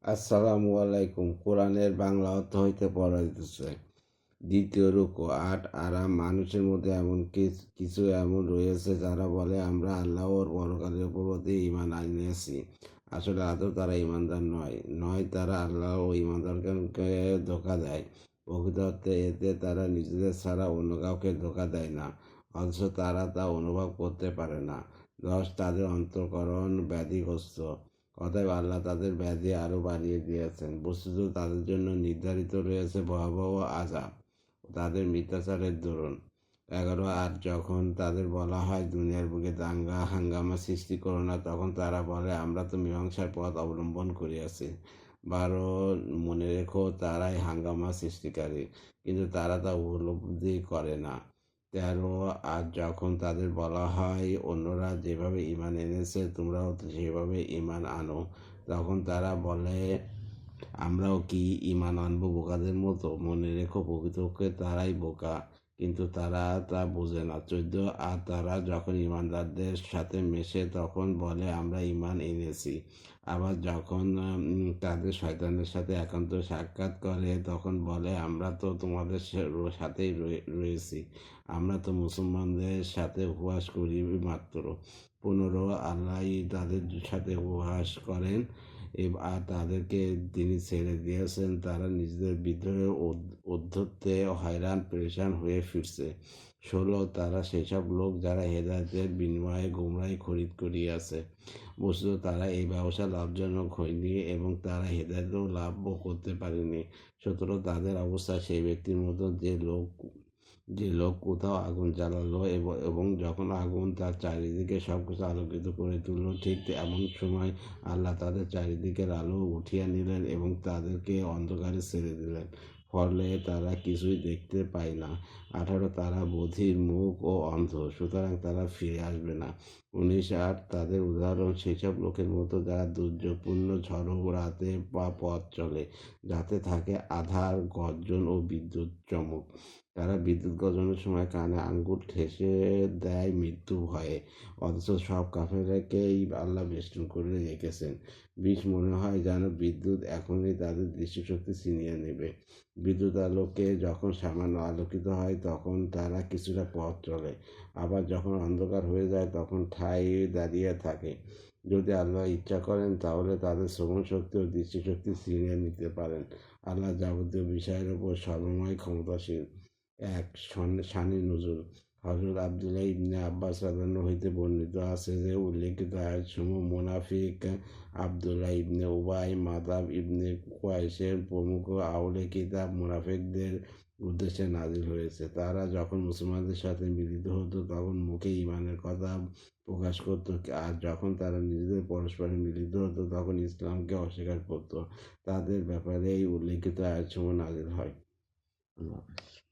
আসসালামু আলাইকুম। কোরআনের বাংলা অর্থ হইতে পড়া হইতেছে। দ্বিতীয় রুকু ৮ আরাম। মানুষের মধ্যে এমন কিছু এমন রয়েছে যারা বলে আমরা আল্লাহ ওর পরকালের প্রতি ঈমান আনিয়াছি। আসলে আদৌ তারা ঈমানদার নয় তারা আল্লাহ ও ঈমানদারকে ধোঁকা দেয়। প্রকৃত অর্থে এতে তারা নিজেদের ছাড়া অন্য কাউকে ধোঁকা দেয় না, অথচ তারা তা অনুভব করতে পারে না। ১০ তাদের অন্তঃকরণ ব্যাধিগ্রস্ত, অতএব আল্লাহ তাদের ব্যাধি আরও বাড়িয়ে দিয়েছেন। বস্তুত তাদের জন্য নির্ধারিত রয়েছে ভয়াবহ আযাব, তাদের মিথ্যাচারের দরুন। ১১ আর যখন তাদের বলা হয় দুনিয়ার বুকে দাঙ্গা হাঙ্গামা সৃষ্টি করো না, তখন তারা বলে আমরা তো মীমাংসার পথ অবলম্বন করিয়াছি। ১২ মনে রেখো তারাই হাঙ্গামা সৃষ্টিকারী, কিন্তু তারা তা উপলব্ধি করে না। ১৩ আর যখন তাদের বলা হয় অন্যরা যেভাবে ঈমান এনেছে তোমরাও সেভাবে ঈমান আনো, তখন তারা বলে আমরাও কি ঈমান আনবো বোকাদের মতো। মনে রেখো প্রকৃতপক্ষে তারাই বোকা, কিন্তু তারা তা বোঝে না। ১৪ আর তারা যখন ঈমানদারদের সাথে মেশে তখন বলে আমরা ঈমান এনেছি। আবার যখন তাদের শয়তানের সাথে একান্ত সাক্ষাৎ করে তখন বলে আমরা তো তোমাদের সাথেই রয়েছি, আমরা তো মুসলমানদের সাথে উপহাস করি মাত্র। ১৫ আল্লাহ তাদের সাথে উপহাস করেন আর তাদেরকে তিনি ছেড়ে দিয়েছেন, তারা নিজেদের বিদ্রোহে ঔদ্ধত্যে হয়রান পেরেশান হয়ে ফিরছে। ১৬ তারা সেসব লোক যারা হেদায়েতের বিনিময়ে গুমরাহি খরিদ করিয়াছে। বস্তুত তারা এই ব্যবসা লাভজনক হয়নি এবং তারা হেদায়েতও লাভও করতে পারেনি। ১৭ তাদের অবস্থা সেই ব্যক্তির মতো যে লোক কোথাও আগুন জ্বালালো এবং যখন আগুন তার চারিদিকে সবকিছু আলোকিত করে তুলল, ঠিক এমন সময় আল্লাহ তাদের চারিদিকের আলো উঠিয়ে নিলেন এবং তাদেরকে অন্ধকারে ছেড়ে দিলেন, ফলে তারা কিছুই দেখতে পায় না। ১৮ তারা বধির, মুখ ও অন্ধ, সুতরাং তারা ফিরে আসবে না। ১৯ আর তাদের উদাহরণ সেসব লোকের মতো যারা দুর্যোগপূর্ণ ঝড়ো রাতে বা পথ চলে, যাতে থাকে আঁধার, গর্জন ও বিদ্যুৎ চমক। তারা বিদ্যুৎ গর্জনের সময় কানে আঙ্গুল ঠেসে দেয় মৃত্যু ভয়ে, অথচ সব কাফেরকেই আল্লাহ বেষ্টন করে রেখেছেন। ২০ মনে হয় যেন বিদ্যুৎ এখনই তাদের দৃষ্টিশক্তি ছিনিয়ে নেবে। বিদ্যুৎ আলোকে যখন সামান্য আলোকিত হয় তখন তারা কিছুটা পথ চলে, আবার যখন অন্ধকার হয়ে যায় তখন ঠাই দাঁড়িয়ে থাকে। যদি আল্লাহ ইচ্ছা করেন তাহলে তাদের শ্রবণ শক্তি ও দৃষ্টিশক্তি ছিনিয়ে নিতে পারেন। আল্লাহ যাবতীয় বিষয়ের উপর সর্বময় ক্ষমতাশীল। ১ শানে নুজুল। হযরত আব্দুল্লাহ ইবনে আব্বাস রাদিয়াল্লাহু হইতে বর্ণিত আছে যে উল্লেখিত আয়াতসমূহ মুনাফিক আব্দুল্লাহ ইবনে উবাই, মাদাব ইবনে কুরাইশের প্রমুখ আহলে কিতাব মুনাফিকদের উদ্দেশ্যে নাজিল হয়েছে। তারা যখন মুসলমানদের সাথে মিলিত হতো তখন মুখে ঈমানের কথা প্রকাশ করত, আর যখন তারা নিজেদের পরস্পরে মিলিত হতো তখন ইসলামকে অস্বীকার করত। তাদের ব্যাপারে এই উল্লেখিত আয়াতসমূহ নাজিল হয়। আল্লাহ হাফেজ।